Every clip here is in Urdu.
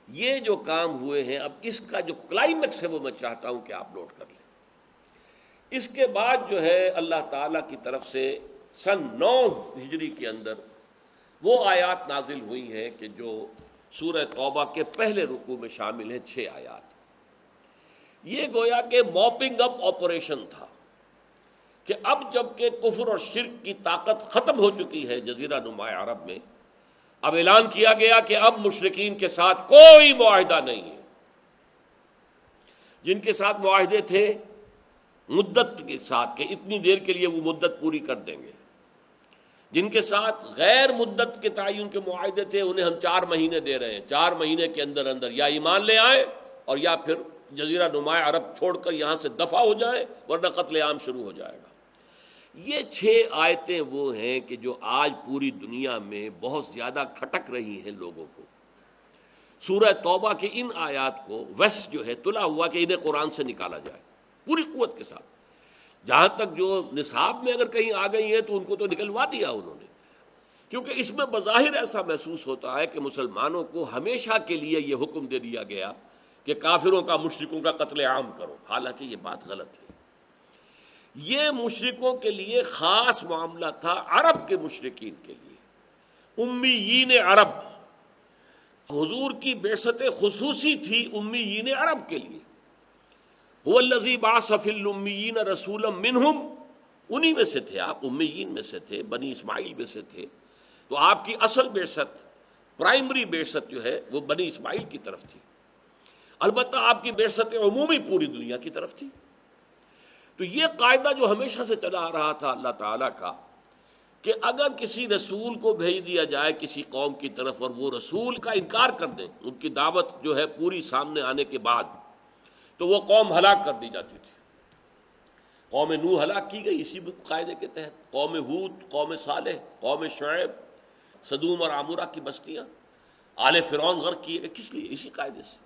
یہ جو کام ہوئے ہیں، اب اس کا جو کلائمیکس ہے وہ میں چاہتا ہوں کہ آپ نوٹ کر لیں۔ اس کے بعد جو ہے اللہ تعالیٰ کی طرف سے سن 9 ہجری کے اندر وہ آیات نازل ہوئی ہیں کہ جو سورہ توبہ کے پہلے رکوع میں شامل ہیں، 6 آیات۔ یہ گویا کہ موپنگ اپ آپریشن تھا کہ اب جب کہ کفر اور شرک کی طاقت ختم ہو چکی ہے جزیرہ نما عرب میں، اب اعلان کیا گیا کہ اب مشرکین کے ساتھ کوئی معاہدہ نہیں ہے۔ جن کے ساتھ معاہدے تھے مدت کے ساتھ کہ اتنی دیر کے لیے وہ مدت پوری کر دیں گے، جن کے ساتھ غیر مدت کے تعین کے معاہدے تھے انہیں ہم 4 مہینے دے رہے ہیں، 4 مہینے کے اندر اندر یا ایمان لے آئیں اور یا پھر جزیرہ نما عرب چھوڑ کر یہاں سے دفع ہو جائیں ورنہ قتل عام شروع ہو جائے گا۔ یہ 6 آیتیں وہ ہیں کہ جو آج پوری دنیا میں بہت زیادہ کھٹک رہی ہیں لوگوں کو۔ سورہ توبہ کے ان آیات کو ویسٹ جو ہے تلا ہوا کہ انہیں قرآن سے نکالا جائے پوری قوت کے ساتھ۔ جہاں تک جو نصاب میں اگر کہیں آ گئی ہیں تو ان کو تو نکلوا دیا انہوں نے، کیونکہ اس میں بظاہر ایسا محسوس ہوتا ہے کہ مسلمانوں کو ہمیشہ کے لیے یہ حکم دے دیا گیا کہ کافروں کا مشرکوں کا قتل عام کرو، حالانکہ یہ بات غلط ہے۔ یہ مشرکوں کے لیے خاص معاملہ تھا، عرب کے مشرکین کے لیے، امیین عرب۔ حضور کی بعثت خصوصی تھی امیین عرب کے لیے۔ هو الذی بعث فی الامیین رسولا منہم، انہی میں سے تھے آپ، امیین میں سے تھے، بنی اسماعیل میں سے تھے۔ تو آپ کی اصل بعثت، پرائمری بعثت جو ہے وہ بنی اسماعیل کی طرف تھی، البتہ آپ کی بعثت عمومی پوری دنیا کی طرف تھی۔ تو یہ قاعدہ جو ہمیشہ سے چلا آ رہا تھا اللہ تعالیٰ کا کہ اگر کسی رسول کو بھیج دیا جائے کسی قوم کی طرف اور وہ رسول کا انکار کر دیں، ان کی دعوت جو ہے پوری سامنے آنے کے بعد، تو وہ قوم ہلاک کر دی جاتی تھی۔ قوم نوح ہلاک کی گئی اسی قاعدے کے تحت، قوم ہود، قوم صالح، قوم شعیب، سدوم اور عمورہ کی بستیاں، آل فرعون غرق کیے گئے، کس لیے؟ اسی قاعدے سے۔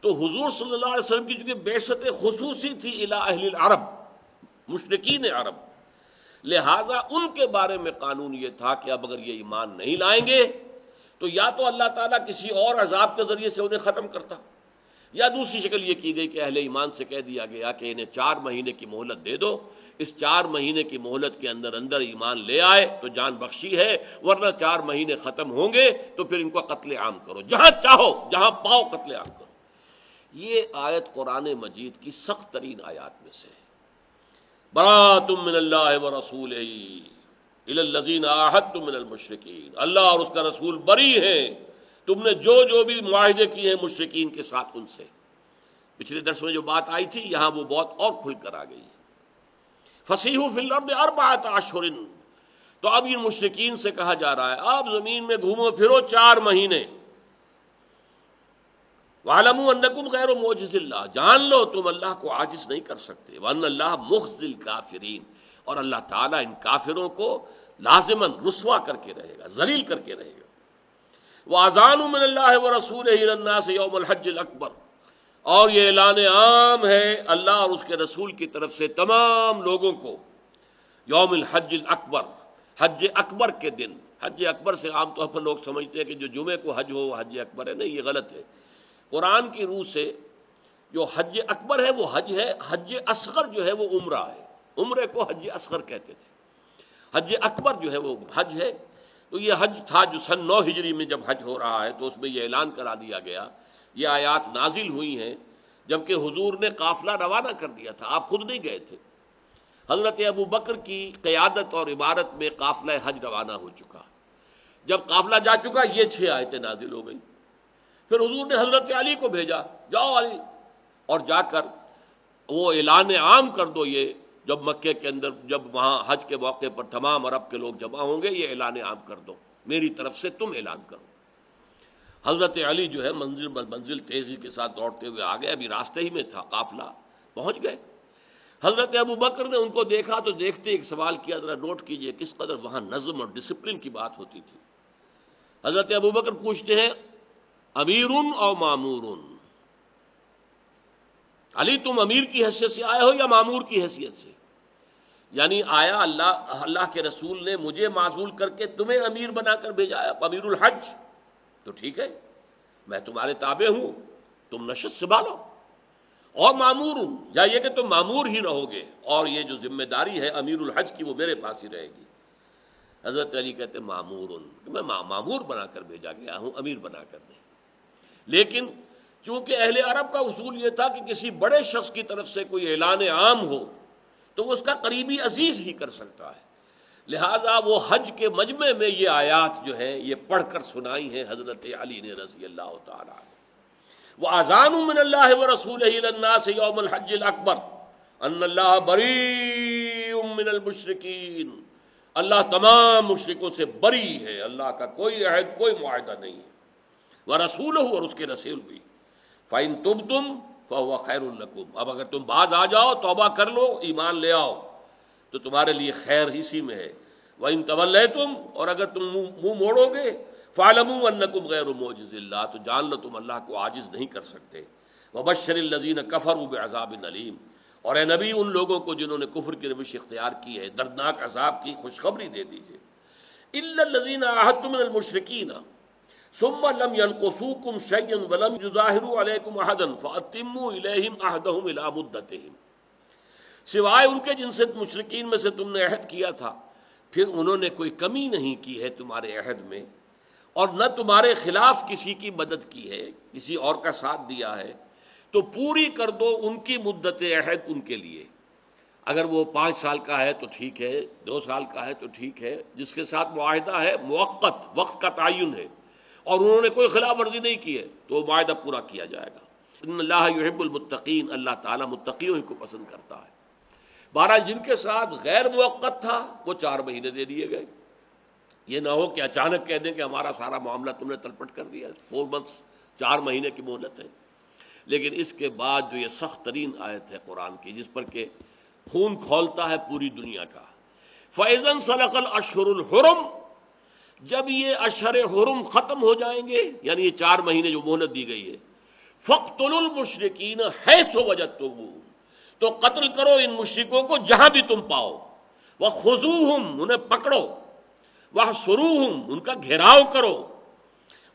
تو حضور صلی اللہ علیہ وسلم کی چونکہ بعثت خصوصی تھی الی اہل العرب، مشرکین عرب، لہذا ان کے بارے میں قانون یہ تھا کہ اب اگر یہ ایمان نہیں لائیں گے تو یا تو اللہ تعالیٰ کسی اور عذاب کے ذریعے سے انہیں ختم کرتا، یا دوسری شکل یہ کی گئی کہ اہل ایمان سے کہہ دیا گیا کہ انہیں 4 مہینے کی مہلت دے دو، اس 4 مہینے کی مہلت کے اندر اندر ایمان لے آئے تو جان بخشی ہے، ورنہ 4 مہینے ختم ہوں گے تو پھر ان کو قتل عام کرو، جہاں چاہو جہاں پاؤ قتل عام کرو۔ یہ آیت قرآن مجید کی سخت ترین آیات میں سے ہے۔ براۃ من اللہ ورسولہ الی الذین عاہدتم من المشرکین، اللہ اور اس کا رسول بری ہیں تم نے جو جو بھی معاہدے کیے ہیں مشرکین کے ساتھ ان سے۔ پچھلے درس میں جو بات آئی تھی یہاں وہ بہت اور کھل کر آ گئی ہے۔ فسیحوا فی الارض 4 اشہر، تو اب ان مشرکین سے کہا جا رہا ہے آپ زمین میں گھومو پھرو 4 مہینے۔ وَاعْلَمُوا أَنَّكُمْ غَيْرُ مُعْجِزِ اللَّهِ، جان لو تم اللہ کو عاجز نہیں کر سکتے، وَأَنَّ اللَّهَ مُخْزِي الْكَافِرِينَ، اور اللہ تعالیٰ ان کافروں کو لازماً رسوا کر کے رہے گا، ذلیل کر کے رہے گا۔ وَأَذَانٌ مِّنَ اللَّهِ وَرَسُولِهِ إِلَى النَّاسِ يَوْمَ الْحَجِّ الْأَكْبَرِ، اور یہ اعلان عام ہے اللہ اور اس کے رسول کی طرف سے تمام لوگوں کو، یوم الحج الاکبر، حج اکبر کے دن۔ حج اکبر سے عام طور پر لوگ سمجھتے ہیں کہ جو جمعے کو حج ہو وہ حج اکبر ہے، نہیں، یہ غلط ہے۔ قرآن کی روح سے جو حج اکبر ہے وہ حج ہے، حج اصغر جو ہے وہ عمرہ ہے، عمرے کو حج اصغر کہتے تھے، حج اکبر جو ہے وہ حج ہے۔ تو یہ حج تھا جو سن 9 ہجری میں جب حج ہو رہا ہے تو اس میں یہ اعلان کرا دیا گیا، یہ آیات نازل ہوئی ہیں جبکہ حضور نے قافلہ روانہ کر دیا تھا، آپ خود نہیں گئے تھے۔ حضرت ابو بکر کی قیادت اور عبارت میں قافلہ حج روانہ ہو چکا، جب قافلہ جا چکا یہ 6 آیتیں نازل ہو گئی۔ پھر حضور نے حضرت علی کو بھیجا، جاؤ علی، اور جا کر وہ اعلان عام کر دو، یہ جب مکے کے اندر جب وہاں حج کے موقع پر تمام عرب کے لوگ جمع ہوں گے یہ اعلان عام کر دو، میری طرف سے تم اعلان کرو۔ حضرت علی جو ہے منزل بر منزل تیزی کے ساتھ دوڑتے ہوئے آ گئے، ابھی راستے ہی میں تھا قافلہ، پہنچ گئے۔ حضرت ابو بکر نے ان کو دیکھا تو دیکھتے ایک سوال کیا، ذرا نوٹ کیجئے کس قدر وہاں نظم اور ڈسپلن کی بات ہوتی تھی۔ حضرت ابو بکر پوچھتے ہیں امیر او مامور، علی تم امیر کی حیثیت سے آئے ہو یا مامور کی حیثیت سے؟ یعنی آیا اللہ کے رسول نے مجھے معزول کر کے تمہیں امیر بنا کر بھیجا ہے، امیر الحج، تو ٹھیک ہے، میں تمہارے تابع ہوں، تم نشست سنبھالو، اور معمور ہوں، یا یہ کہ تم معمور ہی رہو گے، اور یہ جو ذمہ داری ہے امیر الحج کی وہ میرے پاس ہی رہے گی۔ حضرت علی کہتے ہیں معمور، میں معمور بنا کر بھیجا گیا ہوں، امیر بنا کر نہیں۔ لیکن چونکہ اہل عرب کا اصول یہ تھا کہ کسی بڑے شخص کی طرف سے کوئی اعلان عام ہو تو وہ اس کا قریبی عزیز ہی کر سکتا ہے، لہذا وہ حج کے مجمع میں یہ آیات جو ہے یہ پڑھ کر سنائی ہیں حضرت علی نے رضی اللہ تعالی عنہ۔ وَأَذَانٌ مِّنَ اللَّهِ وَرَسُولِهِ إِلَى النَّاسِ يَوْمَ الْحَجِّ الْأَكْبَرِ أَنَّ اللَّهَ بَرِيءٌ مِّنَ الْمُشْرِكِينَ، اللہ تمام مشرکوں سے بری ہے، اللہ کا کوئی عہد کوئی معاہدہ نہیں ہے، وَرَسُولُهُ، اور اس کے رسول بھی، فَإِن تُبْتُمْ فَهُوَ خَيْرٌ لَكُمْ، اب اگر تم باز آ جاؤ، توبہ کر لو، ایمان لے آؤ تو تمہارے لیے خیر اسی میں ہے، وَإِن تَوَلَّيْتُمْ، اور اگر تم منہ موڑو گے، فَاعْلَمُوا أَنَّكُمْ غَيْرُ مُعْجِزِ اللَّهِ، تو جان لو تم اللہ کو عاجز نہیں کر سکتے، وَبَشِّرِ الَّذِينَ كَفَرُوا بِعَذَابٍ أَلِيمٍ، اور اے نبی ان لوگوں کو جنہوں نے کفر کی روش اختیار کی ہے دردناک عذاب کی خوشخبری دے دیجیے۔ إِلَّا الَّذِينَ عَاهَدتُّم مِّنَ الْمُشْرِكِينَ ثُمَّ لَمْ يَنقُصُوكُمْ شَيْئًا وَلَمْ يُظَاهِرُوا عَلَيْكُمْ أَحَدًا فَأَتِمُّوا إِلَيْهِمْ عَهْدَهُمْ إِلَىٰ مُدَّتِهِمْ، سوائے ان کے جن سے مشرکین میں سے تم نے عہد کیا تھا، پھر انہوں نے کوئی کمی نہیں کی ہے تمہارے عہد میں، اور نہ تمہارے خلاف کسی کی مدد کی ہے، کسی اور کا ساتھ دیا ہے، تو پوری کر دو ان کی مدت عہد ان کے لیے۔ اگر وہ 5 سال کا ہے تو ٹھیک ہے، 2 سال کا ہے تو ٹھیک ہے، جس کے ساتھ معاہدہ ہے موقت وقت کا تعین ہے اور انہوں نے کوئی خلاف ورزی نہیں کی ہے تو وہ معاہدہ پورا کیا جائے گا۔ ان اللہ یحب المتقین، اللہ تعالیٰ متقیوں ہی کو پسند کرتا ہے۔ بہرحال جن کے ساتھ غیر موقت تھا وہ 4 مہینے دے دیے گئے، یہ نہ ہو کہ اچانک کہہ دیں کہ ہمارا سارا معاملہ تم نے تلپٹ کر دیا۔ 4 months 4 مہینے کی مہلت ہے۔ لیکن اس کے بعد جو یہ سخت ترین آیت ہے قرآن کی جس پر کہ خون کھولتا ہے پوری دنیا کا، فَإِذَا انسَلَخَ الْأَشْهُرُ الْحُرُمُ، جب یہ اشہر حرم ختم ہو جائیں گے، یعنی یہ 4 مہینے جو مہلت دی گئی ہے، فَاقْتُلُوا الْمُشْرِكِينَ حَيْثُ وَجَدتُّمُوهُمْ، تو قتل کرو ان مشرکوں کو جہاں بھی تم پاؤ، وَخُذُوهُمْ، انہیں پکڑو، وَاحْصُرُوهُمْ، ان کا گھیراؤ کرو،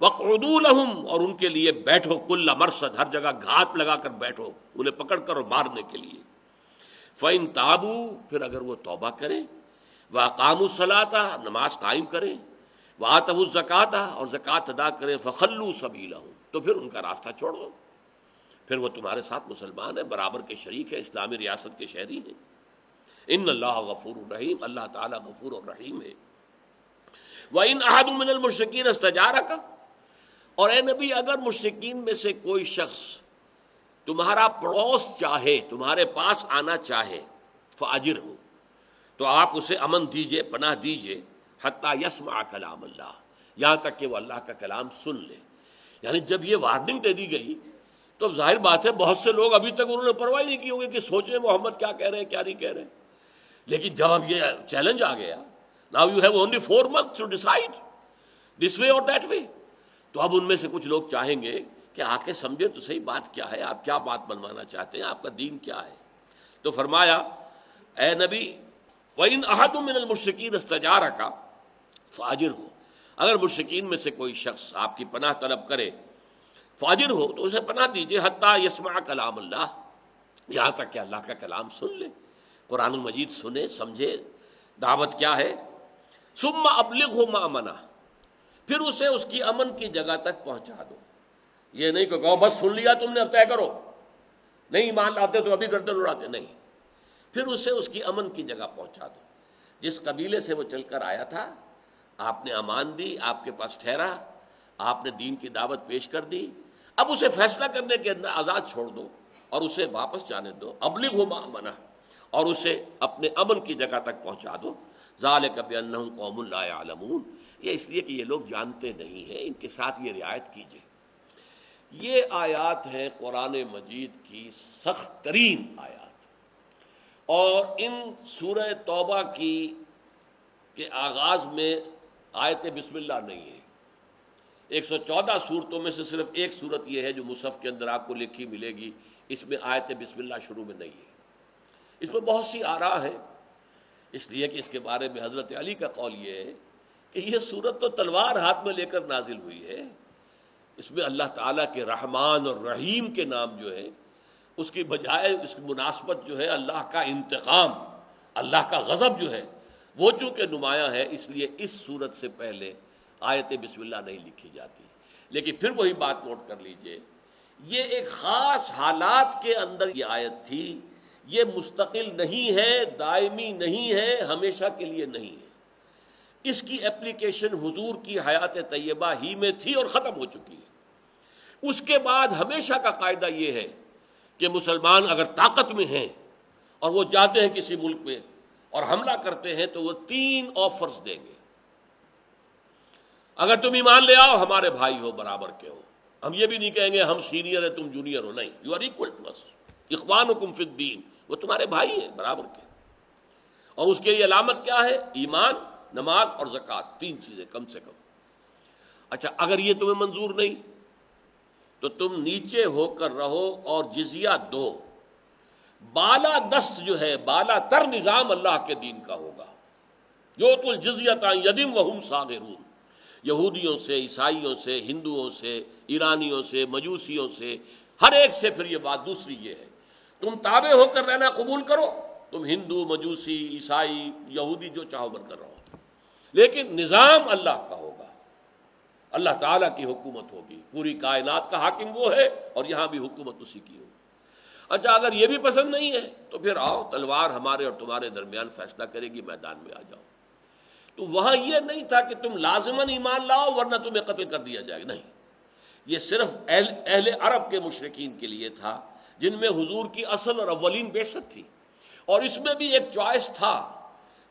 وَاقْعُدُوا لَهُمْ، اور ان کے لیے بیٹھو، کل مرصد، ہر جگہ گھات لگا کر بیٹھو انہیں پکڑ کر اور مارنے کے لیے۔ فَإِن تَابُوا، پھر اگر وہ توبہ کریں، وَأَقَامُوا الصَّلَاةَ، نماز قائم کریں، وَآتَوُا الزَّكَاةَ، اور زکوٰۃ ادا کریں، فَخَلُّوا سَبِيلَهُمْ، تو پھر ان کا راستہ چھوڑ دو، پھر وہ تمہارے ساتھ مسلمان ہیں، برابر کے شریک ہیں، اسلامی ریاست کے شہری ہیں۔ ان اللہ غفور الرحیم، اللہ تعالیٰ غفور الرحیم ہے۔ وَإِنْ أَحَدٌ مِّنَ الْمُشْرِكِينَ اسْتَجَارَكَ، اور اے نبی اگر مشرکین میں سے کوئی شخص تمہارا پڑوس چاہے، تمہارے پاس آنا چاہے، فَأَجِرْهُ، تو آپ اسے امن دیجئے، پناہ دیجئے، حتیٰ یسمع کلام اللہ، یہاں تک کہ وہ اللہ کا کلام سن لے۔ یعنی جب یہ وارننگ دے دی گئی تو ظاہر بات ہے بہت سے لوگ ابھی تک انہوں نے پرواہ نہیں کی ہوگی کہ سوچیں محمد کیا کہہ رہے ہیں کیا نہیں کہہ رہے ہیں، لیکن جب اب یہ چیلنج آ گیا، now you have only 4 months to decide this way اور دیٹ وے، تو اب ان میں سے کچھ لوگ چاہیں گے کہ آ کے سمجھے تو صحیح بات کیا ہے، آپ کیا بات بنوانا چاہتے ہیں، آپ کا دین کیا ہے۔ تو فرمایا اے نبی، وَإِنْ أَحَدٌ مِّنَ الْمُشْرِكِينَ اسْتَجَارَكَ فَأَجِرْهُ، اگر مشرکین میں سے کوئی شخص آپ کی پناہ طلب کرے، فَأَجِرْهُ، تو اسے پناہ دیجئے، حتیٰ یسمع کلام اللہ، یہاں تک کہ اللہ کا کلام سن لے، قرآن مجید سنے سمجھے دعوت کیا ہے۔ ثُمَّ أَبْلِغْهُ مَأْمَنَهُ، پھر اسے اس کی امن کی جگہ تک پہنچا دو، یہ نہیں کہ کہو بس سن لیا تم نے اب طے کرو، نہیں مان لاتے تو ابھی گردن اڑاتے، نہیں، پھر اسے اس کی امن کی جگہ پہنچا دو۔ جس قبیلے سے وہ چل کر آیا تھا آپ نے امان دی، آپ کے پاس ٹھہرا، آپ نے دین کی دعوت پیش کر دی، اب اسے فیصلہ کرنے کے اندر آزاد چھوڑ دو اور اسے واپس جانے دو، ابلغہ مأمنہ، اور اسے اپنے امن کی جگہ تک پہنچا دو۔ ذالک بانہم قوم لا یعلمون، یہ اس لیے کہ یہ لوگ جانتے نہیں ہیں، ان کے ساتھ یہ رعایت کیجیے۔ یہ آیات ہیں قرآن مجید کی سخت ترین آیات، اور ان سورہ توبہ کی کے آغاز میں آیت بسم اللہ نہیں ہے۔ 114 صورتوں میں سے صرف ایک صورت یہ ہے جو مصحف کے اندر آپ کو لکھی ملے گی، اس میں آیت بسم اللہ شروع میں نہیں ہے۔ اس میں بہت سی آراء ہے، اس لیے کہ اس کے بارے میں حضرت علی کا قول یہ ہے کہ یہ صورت تو تلوار ہاتھ میں لے کر نازل ہوئی ہے، اس میں اللہ تعالیٰ کے رحمان اور رحیم کے نام جو ہے اس کی بجائے اس کی مناسبت جو ہے اللہ کا انتقام، اللہ کا غضب جو ہے وہ چونکہ نمایاں ہے، اس لیے اس صورت سے پہلے آیت بسم اللہ نہیں لکھی جاتی۔ لیکن پھر وہی بات نوٹ کر لیجئے، یہ ایک خاص حالات کے اندر یہ آیت تھی، یہ مستقل نہیں ہے، دائمی نہیں ہے، ہمیشہ کے لیے نہیں ہے۔ اس کی اپلیکیشن حضور کی حیات طیبہ ہی میں تھی اور ختم ہو چکی ہے۔ اس کے بعد ہمیشہ کا قاعدہ یہ ہے کہ مسلمان اگر طاقت میں ہیں اور وہ جاتے ہیں کسی ملک میں اور حملہ کرتے ہیں تو وہ 3 آفرز دیں گے۔ اگر تم ایمان لے آؤ ہمارے بھائی ہو، برابر کے ہو، ہم یہ بھی نہیں کہیں گے ہم سینئر ہیں تم جونیئر ہو، نہیں، یو آر ایکول ٹو اس، اخوانکم فی الدین، وہ تمہارے بھائی ہیں برابر کے۔ اور اس کے لیے علامت کیا ہے؟ ایمان، نماز اور زکوٰۃ، 3 چیزیں کم سے کم۔ اچھا اگر یہ تمہیں منظور نہیں تو تم نیچے ہو کر رہو اور جزیہ دو۔ بالا دست جو ہے، بالا تر نظام اللہ کے دین کا ہوگا۔ یؤتوا الجزیۃ عن ید وہم صاغرون، یہودیوں سے، عیسائیوں سے، ہندوؤں سے، ایرانیوں سے، مجوسیوں سے، ہر ایک سے۔ پھر یہ بات دوسری یہ ہے تم تابع ہو کر رہنا قبول کرو، تم ہندو، مجوسی، عیسائی، یہودی جو چاہو بن کر رہو، لیکن نظام اللہ کا ہوگا، اللہ تعالیٰ کی حکومت ہوگی، پوری کائنات کا حاکم وہ ہے اور یہاں بھی حکومت اسی کی ہوگی۔ اچھا اگر یہ بھی پسند نہیں ہے تو پھر آؤ، تلوار ہمارے اور تمہارے درمیان فیصلہ کرے گی، میدان میں آ جاؤ۔ تو وہاں یہ نہیں تھا کہ تم لازماً ایمان لاؤ ورنہ تمہیں قتل کر دیا جائے گا، نہیں، یہ صرف اہل عرب کے مشرکین کے لیے تھا جن میں حضور کی اصل اور اولین بعثت تھی، اور اس میں بھی ایک چوائس تھا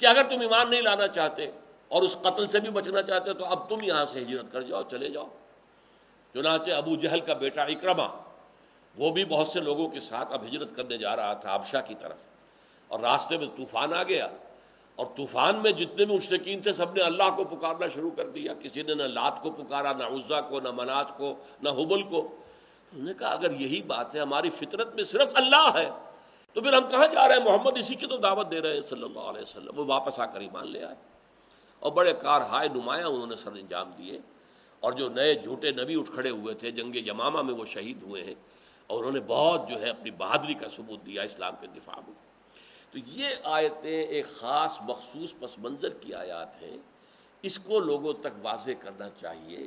کہ اگر تم ایمان نہیں لانا چاہتے اور اس قتل سے بھی بچنا چاہتے تو اب تم یہاں سے ہجرت کر جاؤ، چلے جاؤ۔ چنانچہ ابو جہل کا بیٹا اکرمہ، وہ بھی بہت سے لوگوں کے ساتھ اب ہجرت کرنے جا رہا تھا حبشہ کی طرف، اور راستے میں طوفان آ گیا، اور طوفان میں جتنے بھی مشرکین تھے سب نے اللہ کو پکارنا شروع کر دیا، کسی نے نہ لات کو پکارا، نہ عزا کو، نہ منات کو، نہ حبل کو۔ انہوں نے کہا اگر یہی بات ہے، ہماری فطرت میں صرف اللہ ہے، تو پھر ہم کہاں جا رہے ہیں؟ محمد اسی کی تو دعوت دے رہے ہیں صلی اللہ علیہ وسلم۔ وہ واپس آ کر ایمان لے آئے اور بڑے کارہائے نمایاں انہوں نے سر انجام دیے، اور جو نئے جھوٹے نبی اٹھ کھڑے ہوئے تھے جنگ یمامہ میں وہ شہید ہوئے ہیں، اور انہوں نے بہت جو ہے اپنی بہادری کا ثبوت دیا اسلام کے دفاع میں۔ تو یہ آیتیں ایک خاص مخصوص پس منظر کی آیات ہیں، اس کو لوگوں تک واضح کرنا چاہیے۔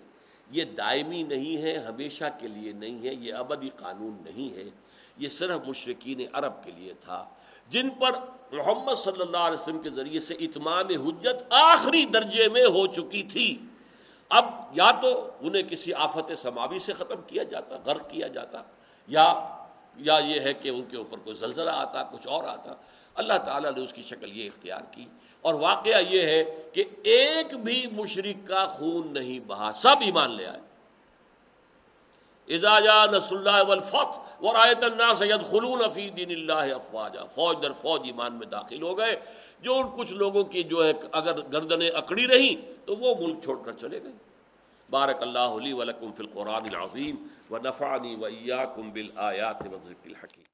یہ دائمی نہیں ہے، ہمیشہ کے لیے نہیں ہے، یہ ابدی قانون نہیں ہے، یہ صرف مشرکین عرب کے لیے تھا جن پر محمد صلی اللہ علیہ وسلم کے ذریعے سے اتمام حجت آخری درجے میں ہو چکی تھی۔ اب یا تو انہیں کسی آفت سماوی سے ختم کیا جاتا، غرق کیا جاتا، یا یہ ہے کہ ان کے اوپر کوئی زلزلہ آتا، کچھ اور آتا۔ اللہ تعالیٰ نے اس کی شکل یہ اختیار کی، اور واقعہ یہ ہے کہ ایک بھی مشرک کا خون نہیں بہا، سب ایمان لے آئے۔ اذا جاء نصر اللہ والفتح ورأیت الناس يدخلون فی دین اللہ افواجا، فوج در فوج ایمان میں داخل ہو گئے۔ جو ان کچھ لوگوں کی جو ہے اگر گردنیں اکڑی رہیں تو وہ ملک چھوڑ کر چلے گئے۔ بارک اللہ لی ولکم فی القرآن العظیم ونفعنی وإیاکم بالآیات والذکر الحکیم۔